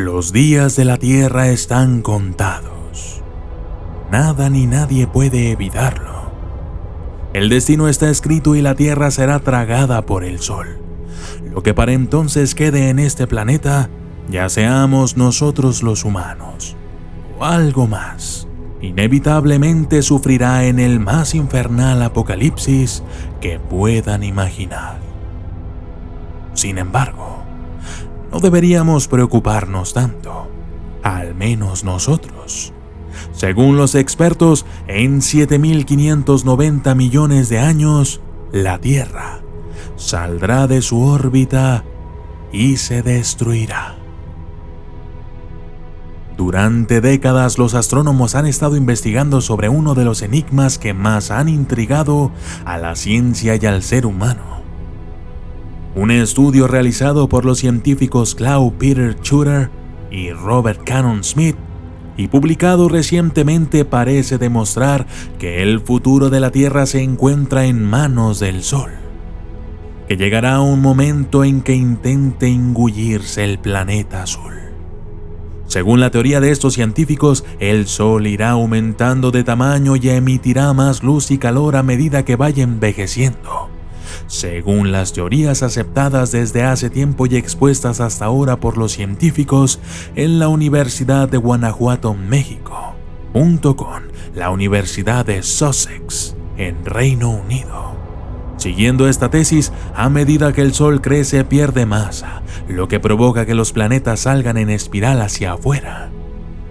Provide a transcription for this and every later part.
Los días de la Tierra están contados. Nada ni nadie puede evitarlo. El destino está escrito y la Tierra será tragada por el Sol. Lo que para entonces quede en este planeta, ya seamos nosotros los humanos o algo más, inevitablemente sufrirá en el más infernal apocalipsis que puedan imaginar. Sin embargo, no deberíamos preocuparnos tanto, al menos nosotros. Según los expertos, en 7.590 millones de años, la Tierra saldrá de su órbita y se destruirá. Durante décadas, los astrónomos han estado investigando sobre uno de los enigmas que más han intrigado a la ciencia y al ser humano. Un estudio realizado por los científicos Claude Peter Schutter y Robert Cannon Smith y publicado recientemente parece demostrar que el futuro de la Tierra se encuentra en manos del Sol, que llegará un momento en que intente engullirse el planeta azul. Según la teoría de estos científicos, el Sol irá aumentando de tamaño y emitirá más luz y calor a medida que vaya envejeciendo. Según las teorías aceptadas desde hace tiempo y expuestas hasta ahora por los científicos en la Universidad de Guanajuato, México, junto con la Universidad de Sussex, en Reino Unido. Siguiendo esta tesis, a medida que el Sol crece pierde masa, lo que provoca que los planetas salgan en espiral hacia afuera.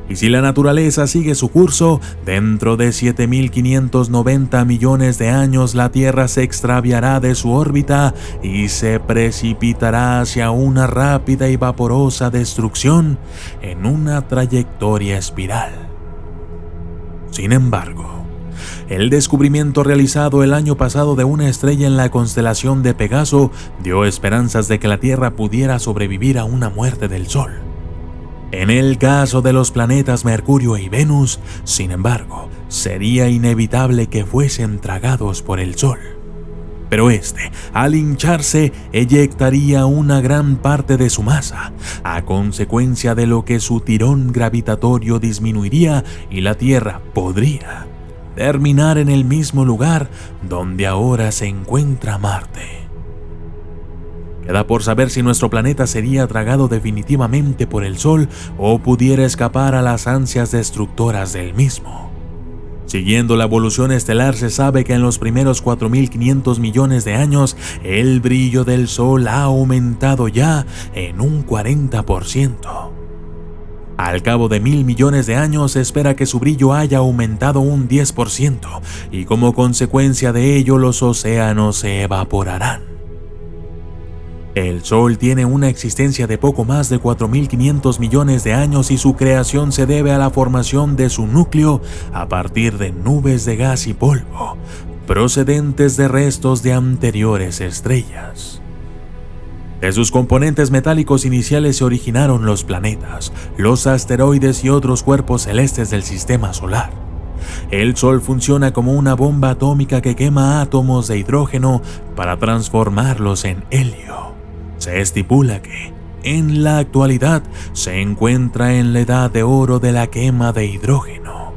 Y si la naturaleza sigue su curso, dentro de 7.590 millones de años la Tierra se extraviará de su órbita y se precipitará hacia una rápida y vaporosa destrucción en una trayectoria espiral. Sin embargo, el descubrimiento realizado el año pasado de una estrella en la constelación de Pegaso dio esperanzas de que la Tierra pudiera sobrevivir a una muerte del Sol. En el caso de los planetas Mercurio y Venus, sin embargo, sería inevitable que fuesen tragados por el Sol. Pero este, al hincharse, eyectaría una gran parte de su masa, a consecuencia de lo que su tirón gravitatorio disminuiría y la Tierra podría terminar en el mismo lugar donde ahora se encuentra Marte. Queda por saber si nuestro planeta sería tragado definitivamente por el Sol o pudiera escapar a las ansias destructoras del mismo. Siguiendo la evolución estelar, se sabe que en los primeros 4.500 millones de años, el brillo del Sol ha aumentado ya en un 40%. Al cabo de 1.000 millones de años, se espera que su brillo haya aumentado un 10%, y como consecuencia de ello, los océanos se evaporarán. El Sol tiene una existencia de poco más de 4.500 millones de años y su creación se debe a la formación de su núcleo a partir de nubes de gas y polvo, procedentes de restos de anteriores estrellas. De sus componentes metálicos iniciales se originaron los planetas, los asteroides y otros cuerpos celestes del sistema solar. El Sol funciona como una bomba atómica que quema átomos de hidrógeno para transformarlos en helio. Se estipula que, en la actualidad, se encuentra en la edad de oro de la quema de hidrógeno,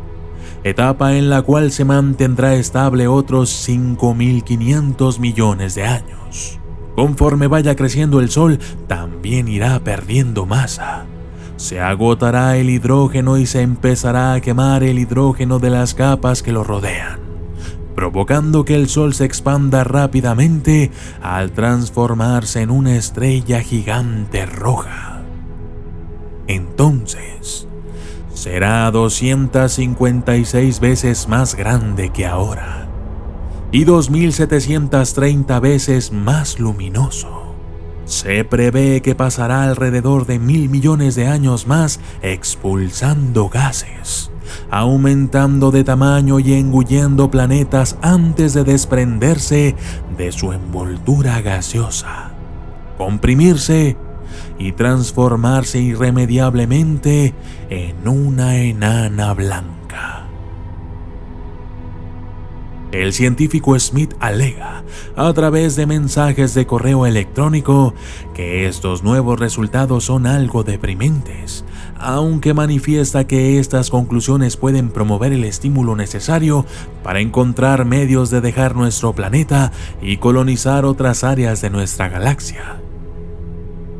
etapa en la cual se mantendrá estable otros 5.500 millones de años. Conforme vaya creciendo el Sol, también irá perdiendo masa. Se agotará el hidrógeno y se empezará a quemar el hidrógeno de las capas que lo rodean, provocando que el Sol se expanda rápidamente al transformarse en una estrella gigante roja. Entonces, será 256 veces más grande que ahora y 2.730 veces más luminoso. Se prevé que pasará alrededor de 1.000 millones de años más expulsando gases, aumentando de tamaño y engullendo planetas antes de desprenderse de su envoltura gaseosa, comprimirse y transformarse irremediablemente en una enana blanca. El científico Smith alega, a través de mensajes de correo electrónico, que estos nuevos resultados son algo deprimentes, aunque manifiesta que estas conclusiones pueden promover el estímulo necesario para encontrar medios de dejar nuestro planeta y colonizar otras áreas de nuestra galaxia.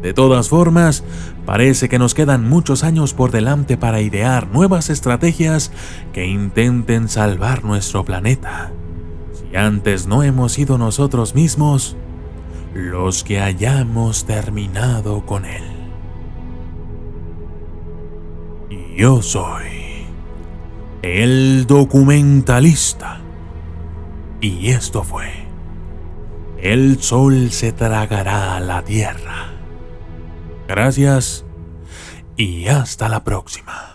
De todas formas, parece que nos quedan muchos años por delante para idear nuevas estrategias que intenten salvar nuestro planeta. Si antes no hemos sido nosotros mismos los que hayamos terminado con él. Yo soy el documentalista. Y esto fue El Sol se tragará a la Tierra. Gracias y hasta la próxima.